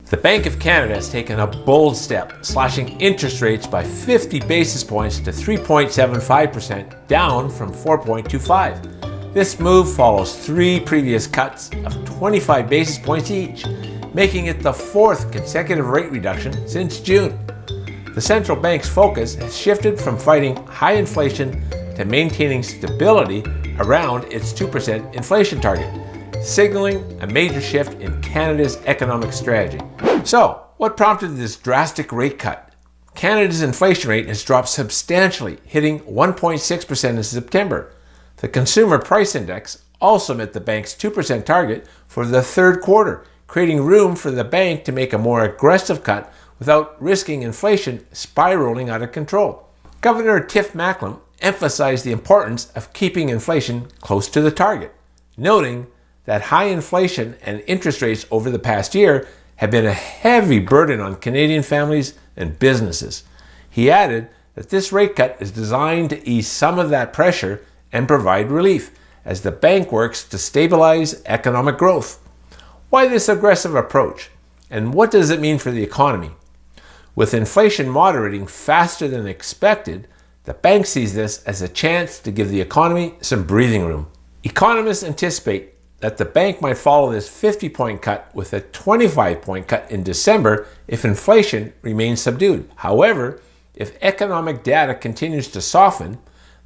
The Bank of Canada has taken a bold step, slashing interest rates by 50 basis points to 3.75%, down from 4.25%. This move follows 3 previous cuts of 25 basis points each, making it the 4th consecutive rate reduction since June. The central bank's focus has shifted from fighting high inflation to maintaining stability around its 2% inflation target, signaling a major shift in Canada's economic strategy. So, what prompted this drastic rate cut? Canada's inflation rate has dropped substantially, hitting 1.6% in September. The Consumer Price Index also met the bank's 2% target for the third quarter, creating room for the bank to make a more aggressive cut without risking inflation spiraling out of control. Governor Tiff Macklem emphasized the importance of keeping inflation close to the target, noting that high inflation and interest rates over the past year have been a heavy burden on Canadian families and businesses. He added that this rate cut is designed to ease some of that pressure and provide relief as the bank works to stabilize economic growth. Why this aggressive approach? And what does it mean for the economy? With inflation moderating faster than expected, the bank sees this as a chance to give the economy some breathing room. Economists anticipate that the bank might follow this 50-point cut with a 25-point cut in December if inflation remains subdued. However, if economic data continues to soften,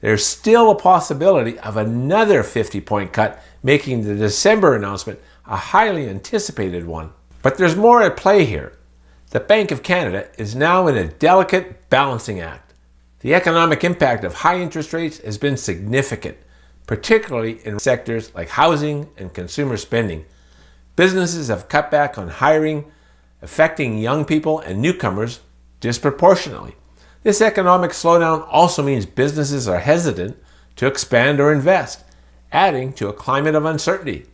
there's still a possibility of another 50-point cut, making the December announcement a highly anticipated one. But there's more at play here. The Bank of Canada is now in a delicate balancing act. The economic impact of high interest rates has been significant, particularly in sectors like housing and consumer spending. Businesses have cut back on hiring, affecting young people and newcomers disproportionately. This economic slowdown also means businesses are hesitant to expand or invest, adding to a climate of uncertainty.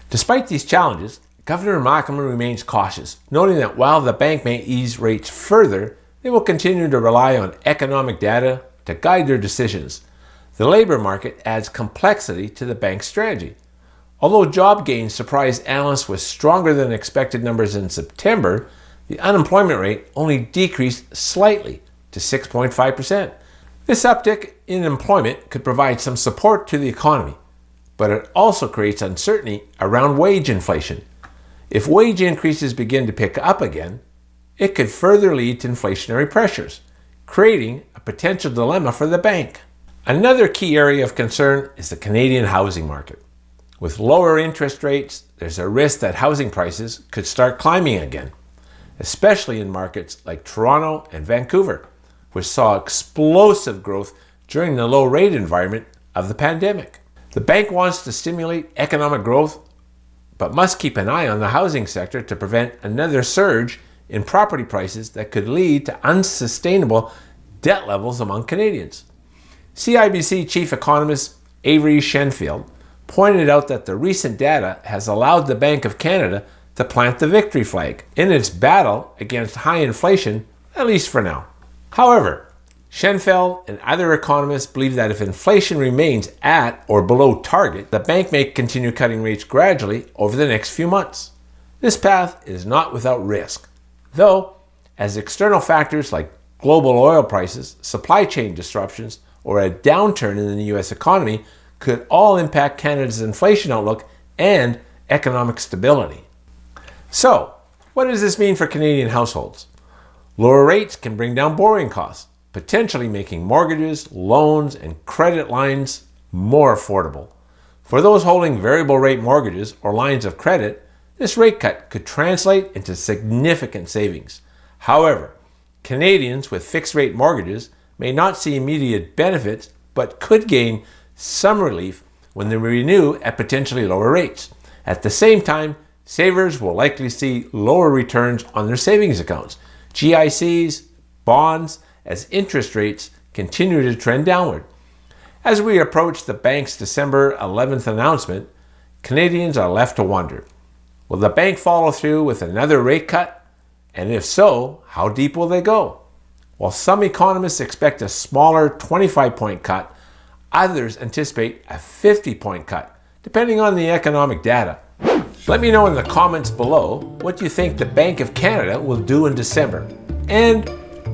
Despite these challenges, Governor Macklem remains cautious, noting that while the bank may ease rates further, they will continue to rely on economic data to guide their decisions. The labor market adds complexity to the bank's strategy. Although job gains surprised analysts with stronger than expected numbers in September, the unemployment rate only decreased slightly to 6.5%. This uptick in employment could provide some support to the economy, but it also creates uncertainty around wage inflation. If wage increases begin to pick up again, it could further lead to inflationary pressures, creating a potential dilemma for the bank. Another key area of concern is the Canadian housing market. With lower interest rates, there's a risk that housing prices could start climbing again, especially in markets like Toronto and Vancouver, which saw explosive growth during the low rate environment of the pandemic. The bank wants to stimulate economic growth, but must keep an eye on the housing sector to prevent another surge in property prices that could lead to unsustainable debt levels among Canadians. CIBC Chief Economist Avery Shenfield pointed out that the recent data has allowed the Bank of Canada to plant the victory flag in its battle against high inflation, at least for now. However, Shenfield and other economists believe that if inflation remains at or below target, the bank may continue cutting rates gradually over the next few months. This path is not without risk, though, as external factors like global oil prices, supply chain disruptions, or a downturn in the U.S. economy could all impact Canada's inflation outlook and economic stability. So, what does this mean for Canadian households? Lower rates can bring down borrowing costs, potentially making mortgages, loans, and credit lines more affordable. For those holding variable rate mortgages or lines of credit, this rate cut could translate into significant savings. However, Canadians with fixed rate mortgages may not see immediate benefits, but could gain some relief when they renew at potentially lower rates. At the same time, savers will likely see lower returns on their savings accounts, GICs, bonds, as interest rates continue to trend downward. As we approach the bank's December 11th announcement, Canadians are left to wonder, will the bank follow through with another rate cut? And if so, how deep will they go? While some economists expect a smaller 25-point cut, others anticipate a 50-point cut, depending on the economic data. Let me know in the comments below what you think the Bank of Canada will do in December. And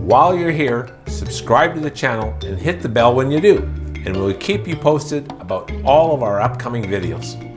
while you're here, subscribe to the channel and hit the bell when you do, and we'll keep you posted about all of our upcoming videos.